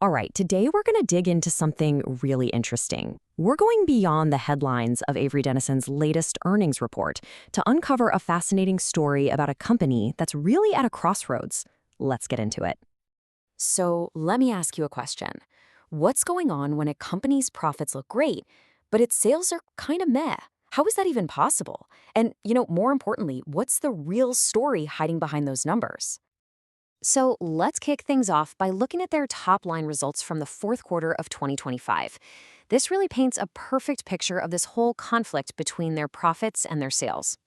All right, today we're going to dig into something really interesting. We're going beyond the headlines of Avery Dennison's latest earnings report to uncover a fascinating story about a company that's really at a crossroads. Let's get into it. So, let me ask you a question. What's going on when a company's profits look great, but its sales are kind of meh? How is that even possible? And, more importantly, what's the real story hiding behind those numbers? So let's kick things off by looking at their top line results from the fourth quarter of 2025. This really paints a perfect picture of this whole conflict between their profits and their sales.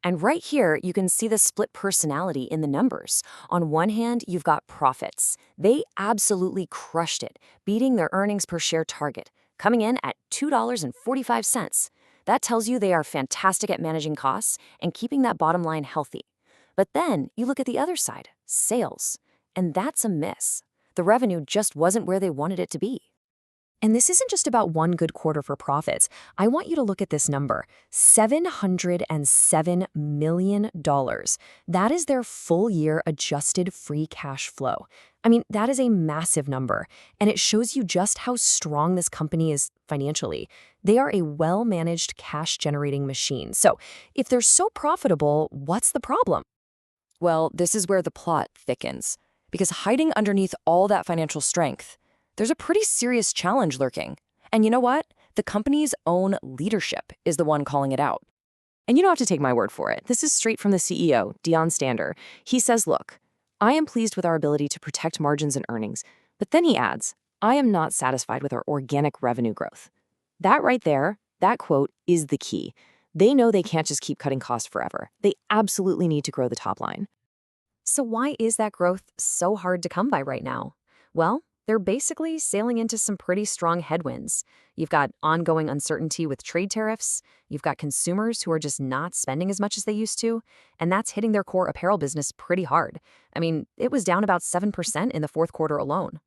And right here, you can see the split personality in the numbers. On one hand, you've got profits. They absolutely crushed it, beating their earnings per share target, coming in at $2.45. That tells you they are fantastic at managing costs and keeping that bottom line healthy. But then you look at the other side, sales, and that's a miss. The revenue just wasn't where they wanted it to be. And this isn't just about one good quarter for profits. I want you to look at this number, $707 million. That is their full year adjusted free cash flow. I mean, that is a massive number, and it shows you just how strong this company is financially. They are a well-managed cash-generating machine. So if they're so profitable, what's the problem? Well, this is where the plot thickens, because hiding underneath all that financial strength, there's a pretty serious challenge lurking. And you know what? The company's own leadership is the one calling it out. And you don't have to take my word for it. This is straight from the CEO, Dion Stander. He says, look, I am pleased with our ability to protect margins and earnings, but then he adds, I am not satisfied with our organic revenue growth. That right there, that quote is the key. They know they can't just keep cutting costs forever. They absolutely need to grow the top line. So why is that growth so hard to come by right now? Well, they're basically sailing into some pretty strong headwinds. You've got ongoing uncertainty with trade tariffs, you've got consumers who are just not spending as much as they used to, and that's hitting their core apparel business pretty hard. I mean, it was down about 7% in the fourth quarter alone.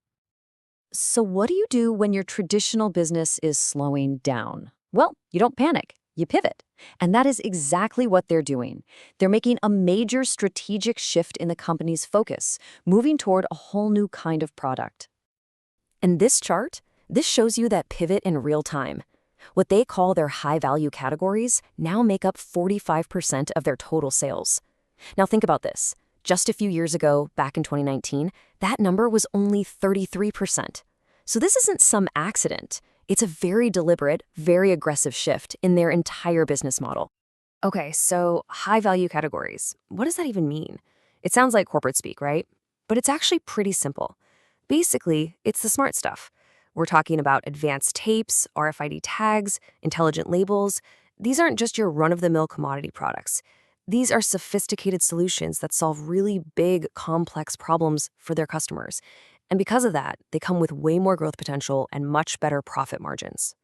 So what do you do when your traditional business is slowing down? Well, you don't panic. You pivot. And that is exactly what they're doing. They're making a major strategic shift in the company's focus, moving toward a whole new kind of product. And this chart, this shows you that pivot in real time. What they call their high-value categories now make up 45% of their total sales. Now think about this. Just a few years ago, back in 2019, that number was only 33%. So this isn't some accident. It's a very deliberate, very aggressive shift in their entire business model. Okay, so high-value categories. What does that even mean? It sounds like corporate speak, right? But it's actually pretty simple. Basically, it's the smart stuff. We're talking about advanced tapes, RFID tags, intelligent labels. These aren't just your run-of-the-mill commodity products. These are sophisticated solutions that solve really big, complex problems for their customers. And because of that, they come with way more growth potential and much better profit margins.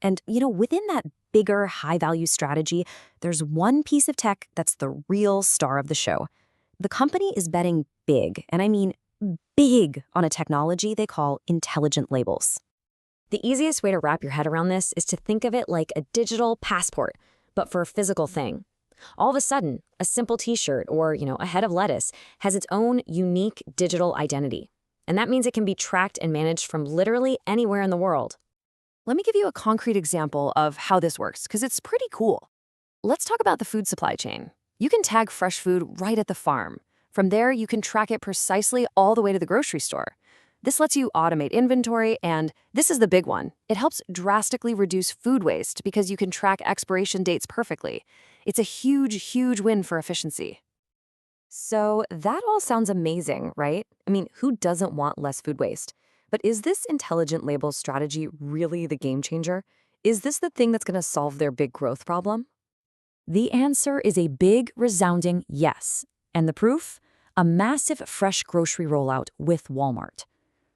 And, within that bigger high-value strategy, there's one piece of tech that's the real star of the show. The company is betting big, and I mean big, on a technology they call intelligent labels. The easiest way to wrap your head around this is to think of it like a digital passport, but for a physical thing. All of a sudden, a simple t-shirt or, a head of lettuce has its own unique digital identity. And that means it can be tracked and managed from literally anywhere in the world. Let me give you a concrete example of how this works, because it's pretty cool. Let's talk about the food supply chain. You can tag fresh food right at the farm. From there, you can track it precisely all the way to the grocery store. This lets you automate inventory, and this is the big one. It helps drastically reduce food waste because you can track expiration dates perfectly. It's a huge, huge win for efficiency. So that all sounds amazing, right? I mean, who doesn't want less food waste? But is this intelligent labels strategy really the game changer? Is this the thing that's going to solve their big growth problem? The answer is a big, resounding yes. And the proof? A massive fresh grocery rollout with Walmart.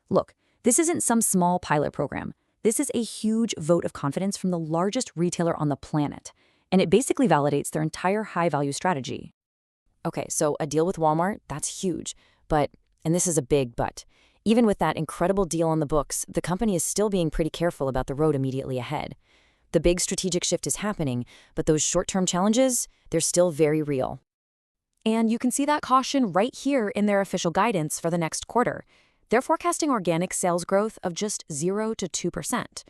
Look, this isn't some small pilot program. This is a huge vote of confidence from the largest retailer on the planet. And it basically validates their entire high-value strategy. Okay, so a deal with Walmart, that's huge. But, and this is a big but, even with that incredible deal on the books, the company is still being pretty careful about the road immediately ahead. The big strategic shift is happening, but those short-term challenges, they're still very real. And you can see that caution right here in their official guidance for the next quarter. They're forecasting organic sales growth of just 0 to 2%.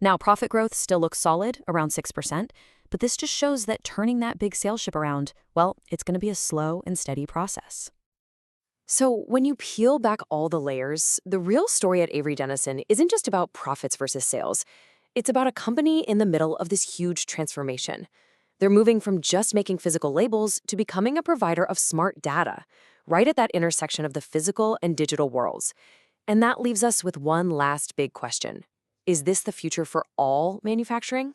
Now, profit growth still looks solid, around 6%, but this just shows that turning that big sales ship around, well, it's going to be a slow and steady process. So, when you peel back all the layers, the real story at Avery Dennison isn't just about profits versus sales. It's about a company in the middle of this huge transformation. They're moving from just making physical labels to becoming a provider of smart data, right at that intersection of the physical and digital worlds. And that leaves us with one last big question. Is this the future for all manufacturing?